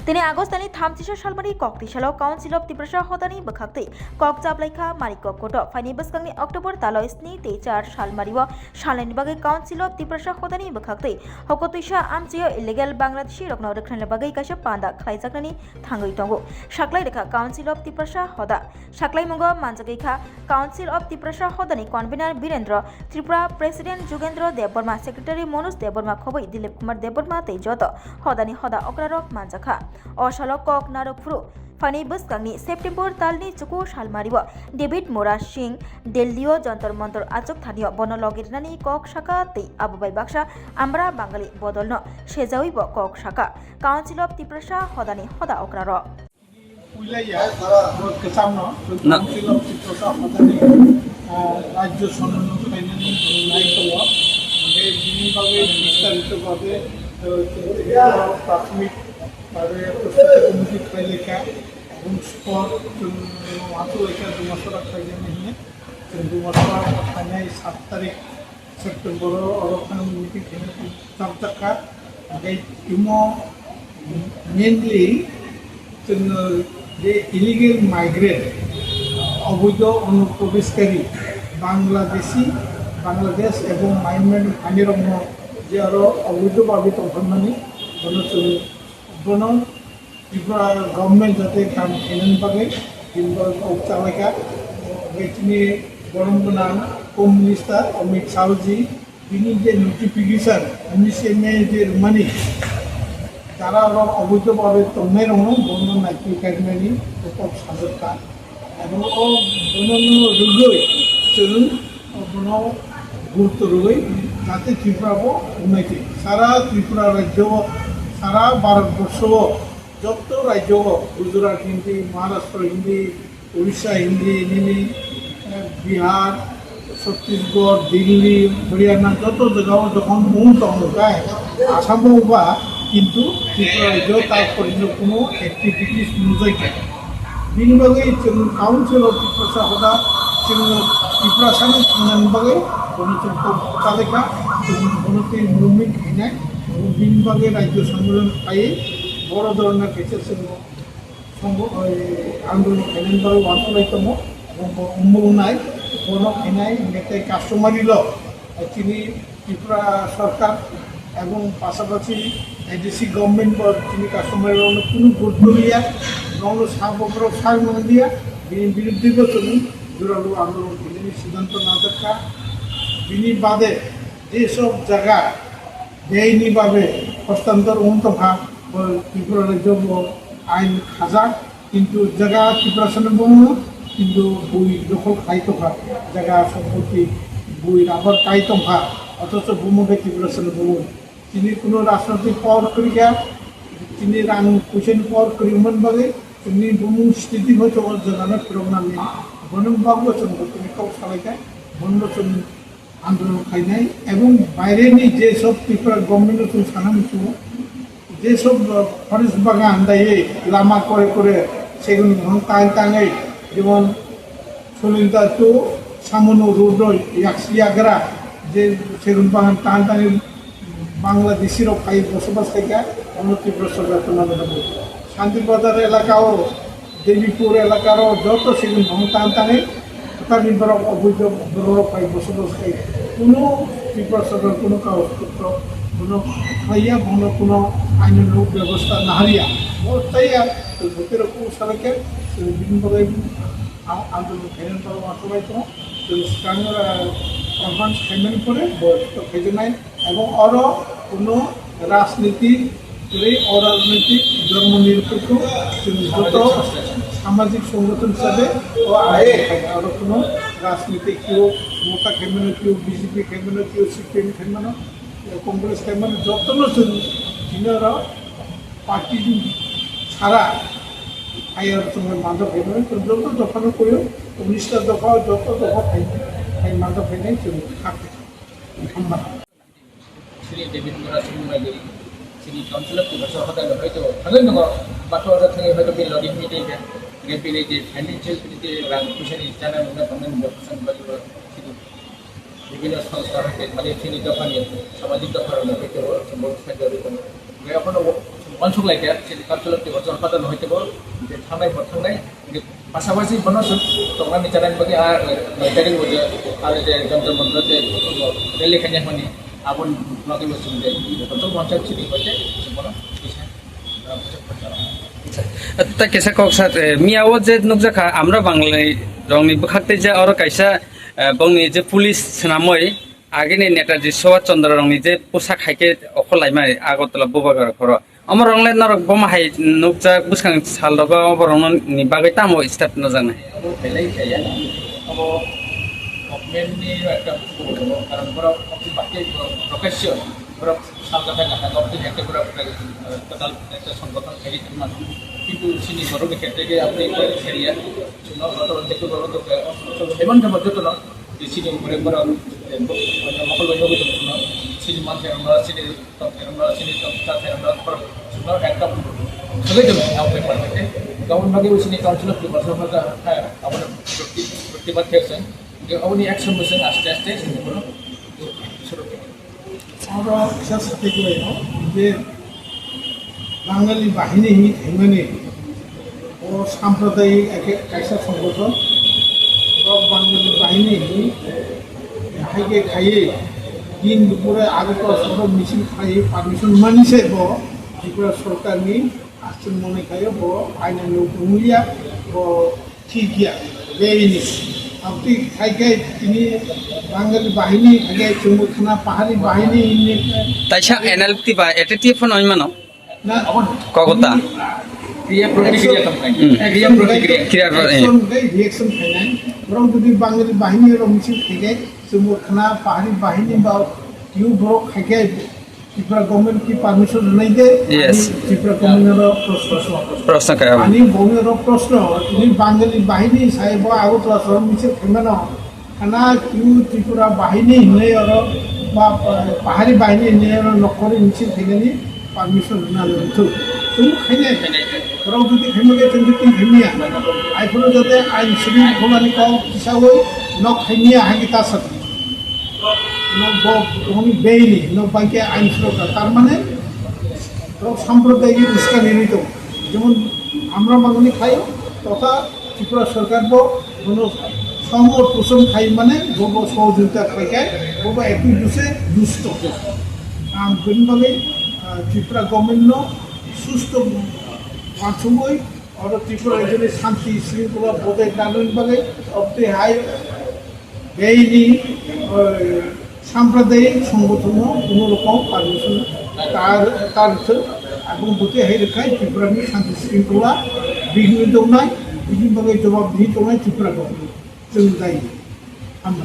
তিনি আগস্टनि 33 सालमानि ककतिसालाव council of Tripura हदानि बखाक्ति कक जाबलाइखा मारिक कोट फाइनि बसकांनि अक्टोबर तालाव 7-4 सालमारिव सालनि बागै काउन्सिल अफ त्रिपुरा हदानि बखाक्ति हकतैसा आमचियो इलिगेल बांग्लादेशी रकनाव रखनानि बागै काइसा पान्दा खलाइजाकनानि थांगै दंगो साक्लाइ रेखा काउन्सिल अफ त्रिपुरा हदा साक्लाइ मंगो मानजागैखा काउन्सिल अफ त्रिपुरा हदानि convener Virendra Tripura president Jugendra Debbarma secretary Manoj Debbarma खबै दिलीप कुमार देबबर्मा तैजत हदानि हदा अक्रारक मानजाखा अशालो कक नारकफ्रु फानि बसकांनि सेप्टेम्बर तालनि चुकु सालमारिव डेभिड मोरा सिंह दिल्लीओ जंतर मंतर आचक थानियो बन लगिरनानि कक शाखा तै आबुबाई बाक्सा आमरा बांगाली बदलनो सेजावैब कक शाखा काउन्सिल अफ त्रिपुरा हदानि हदा अक्रार राज्य प्राथमिक प्रस्तुति कमिटी এবং স্পট মাত্রলেখা দুমাসরা খাইজানি হিনে দুমাসরা খাইনাই 7 তারিখ সেপ্টেম্বর অরখান মিটিং হিনে তাবতাকা আগে ইমো মেইনলি যে ইলিগেল মাইগ্রেন্ট অবৈধ অনুপ্রবেশকারী বাংলাদেশ এবং মায়ানমার আইনরম্য যে আরও অবৈধভাবে তখনমানি বন त्रिपुरा गभर्नमेंट जाते काम खेलन बागै चालायगा बेखिनि गरम गोनां होम मिनिस्टार अमित शाहजी बिनि जे नटिफिकेशन 19 मे जे मानि तारा अबैधभावे तंनाय दङ बन नायफैखांनायनि उपब साजोबखा এবং ও বননো রুগৈ চলুন বন গুরুত্ব রুগৈ যাতে ত্রিপুরাবো উন্নতি সারা ত্রিপুরা রাজ্য সারা ভারতবর্ষ যত রাজ্য গুজরাট হিন্দি মহারাষ্ট্র হিন্দি উড়িষ্যা হিন্দি নিনি বিহার ছত্তিশগড় দিল্লি হরিয়ানা যত জায়গাও যখন মূল তঙ্গায় আসামও বা কিন্তু ত্রিপুরা রাজ্য তারপরে কোনো অ্যাক্টিভিটিস নুজাইকে बिनि बागै जों काउन्सिल अफ त्रिपुरा हदा जों त्रिपुरा सानि थांनायनि बागै गणतन्त्र तालिका जों गणतन्त्र मुभमेन्ट हैनाय बिनि बागै राज्य सम्मेलन थायो बड़ धरনের केसे जों आन्दोलन हैनायनि बागै वानसलाय दङ उम्मौनाय बन हैनाय मेथाइ कास्टमारिल তিনি ত্রিপুরা সরকার এবং পাশাপাশি এডিসি গভর্নমেন্ট তিনি কাস্টমারের কোনো গুরুত্ব দিয়া গাঁও সাবগ্রহ সার না দিয়া বিরুদ্ধে চলুন জোরালো আন্দোলন তিনি সিদ্ধান্ত না দেখা বিনি বাদে যেসব জায়গা বেআইনিভাবে হস্তান্তর অন্তভা ত্রিপুরা রাজ্য আইন খাজা কিন্তু জায়গা ত্রিপুরা সামনে বন্ধ কিন্তু বই দখল খাইতভা জায়গা সম্পত্তি বই আবার কাইতভা অথচ ভূমবে ত্রিপুরা সামনে বলুন তিনি কোনো রাজনৈতিক পাওয়ার করিয়া তিনি রাং কুইশন পাওয়ার করিমন বাগে তিনি ভূমি স্থিতি হয়তো জানানো প্রোগ্রামে বনবাবু তিনি কাউ সালাইকায় বন্যচন আন্দোলন খাইনাই এবং বাইরেনি যেসব ত্রিপুরা গভর্নমেন্ট সানামিছু যেসব ফরেস্ট বাগান দায়ে লামা করে সেগুলো টাঙাই যেমন সলিতা টু সামনো রোড ইয়াগরা যে সেগুন বাগান টাঙাই বাংলাদেশের পাই বসবাস থেকে ত্রিপুরা সরকার তুলনা শান্তিবাজার এলাকাও দেবীপুর এলাকারও যত সেগুন টান টানে তার নির্ভর অবৈধ পাই বসবাস খাই কোনো ত্রিপুরা সরকার কোনো কাগজপত্র কোনো খাইয়া কোনো আইনের ব্যবস্থা না হারিয়া তাই ভোটের সারাকে বিভিন্নভাবে আন্দোলন খেলেন তারা সবাই তো স্থানীয় কনফারেন্স খেলেন করে বয়স্ক খেজে নাই এবং আরও কোনো রাজনীতিক অরাজনৈতিক ধর্মনিরপেক্ষ যত সামাজিক সংগঠন হিসাবে ও আয়ে আরও কোনো রাজনীতিক কেউ মমতা খেলবেন কেউ বিজেপি খেলবেন কেউ সিপিএম খেলবেন কংগ্রেস খেলবেন যত তিনারা পার্টি ছাড়া আয়ার সময় মাদক খেলবেন যত দফা করেও 19টা দফা যত দফা খাইবেন এই মাদক খেলে চলে থাকবে ধন্যবাদ श्री डेभिड मोरा सिंहमागे श्री काउन्सिल अफ त्रिपुरा हदानो हयतो थांगोन दङ बाथौआव थाङै हयतो बे लडिं मिटिं रेपिनि जे फाइनेन्शियल जे रां फैसानि जाना मोननो थांनायनि बोसोन बायबो বিভিন্ন সংস্থা হতে মানে তিনি দফানি সামাজিক দফার হয়তো সম্ভব সাহায্য এখন अनसुंलायखाया काउन्सिलर दिबस हदान हयतोबो थांनाय थांनाय पासापासि बनस तंगानि जानाय बागै मैदारि बजे आरो जे जन्तर मन्त्र जे रेलि खायनाय माने आबन बागै बसुंदे बेफोरथ' पन्सायत सिरि बायदि बनो ता केसा कक्सा मियाव जे नुकजाखा आम्रा बांलाय रंनि बखाते जे और कायसा बंनि जे पुलिस सनामय आगेनि नेताजी सुभाष चन्द्र रंनि जे पोसाक हायके अखलायमाय आगरतला बबागर खर अमर रंलाय नरक बमाहाय नुकजा बुसखां सालदगा अबरंन नि बागै तामो स्टार्ट न जानाय बेलाय खाया अब गभर्नमेन्टनि একটা কারণ বড় অফিস বাকি প্রকাশ্য বড় সালগাটা গাটা গভর্নমেন্ট একটা বড় টোটাল একটা সংগঠন থেকে মানুষ কিন্তু সিনি বড় ক্ষেত্রে আপনি এরিয়া দেখতে বড় তো এমন সময় যত না সিনি উপরে বড় মকল বৈঠক না সিনি মানুষের আমরা সিনি আমরা বড় একদম সবাই জন্য আপনি পারবেন गावन बागै उसिनि काउन्सिल अफ डिपार्टमेन्टआ आबो प्रतिबाद खेलसन जे अबनि एक्सन मोसन आस्ते आस्ते जोंनो शुरू আমরা বিশ্বাস সাথে করে যে বাঙালি বাহিনী হেমানে ও সাম্প্রদায়িক এক কাইসা সংগঠন বাঙালি বাহিনী হাইকে খাইয়ে দিন দুপুরে আগত সব মিছিল খাইয়ে পারমিশন মানিছে ত্রিপুরা সরকারনি আসছেন মনে খাইয়ে আইনের উপমূলিয়া ঠিক গিয়া বেইনি আপনি খাইকে তিনি বাঙালি বাহিনী খাইকে চুম্বুক থানা পাহাড়ি বাহিনী তাইছা এনএলটি বা এটিটি ফোন হইমানো না কগতা ক্রিয়া প্রতিক্রিয়া কম ক্রিয়া প্রতিক্রিয়া ক্রিয়া রিয়েকশন খাইনাই বরং যদি বাঙালি বাহিনী মিছিল খাইকে চুম্বুক থানা পাহাড়ি বাহিনী বা কেউ বড় খাইকে ত্রিপুরা গভর্নমেন্ট কি পারমিশন নাই দে ত্রিপুরা গভর্নমেন্টের প্রশ্ন করা আমি গভর্নমেন্টের প্রশ্ন তুমি বাঙালি বাহিনী সাহেব আগরতলা শহর মিছিল খেমেন খানা কিউ ত্রিপুরা বাহিনী নেই আর বা পাহাড়ি বাহিনী নেই আর নকরে মিছিল খেলেনি পারমিশন না লইতো তুমি খাইনে বরং যদি খেমে তুমি কি খেমিয়া আইফোনে যাতে আইন শৃঙ্খলানি কম হিসাবে নক খেমিয়া হাগি তার সাথে বেইনি নৌবাইকে আইন সুরক্ষা তার মানে সাম্প্রদায়িক উস্কানি নিত যেমন আমরা বাঙালি খাই তথা ত্রিপুরা সরকার কোনো সংকট পোষণ খাই মানে গব সহযোগিতা খাইকায় গব একই দুষে দুষ্ট বেনভাবে ত্রিপুরা গভর্নমেন্ট সুস্থ মাধ্যমই আর ত্রিপুরা এজনে শান্তি শৃঙ্খলা বজায় রাখবেন ভাবে অব্দি হাই বেইনি সাম্প্রদায়িক সংগঠন কোনো রকম পারমিশন তার এবং বুঝে হাই রেখায় ত্রিপুরানি শান্তি শৃঙ্খলা বিঘ্নিত নাই বিভিন্নভাবে জবাবদিহি নাই ত্রিপুরা গভর্নমেন্ট जों दायो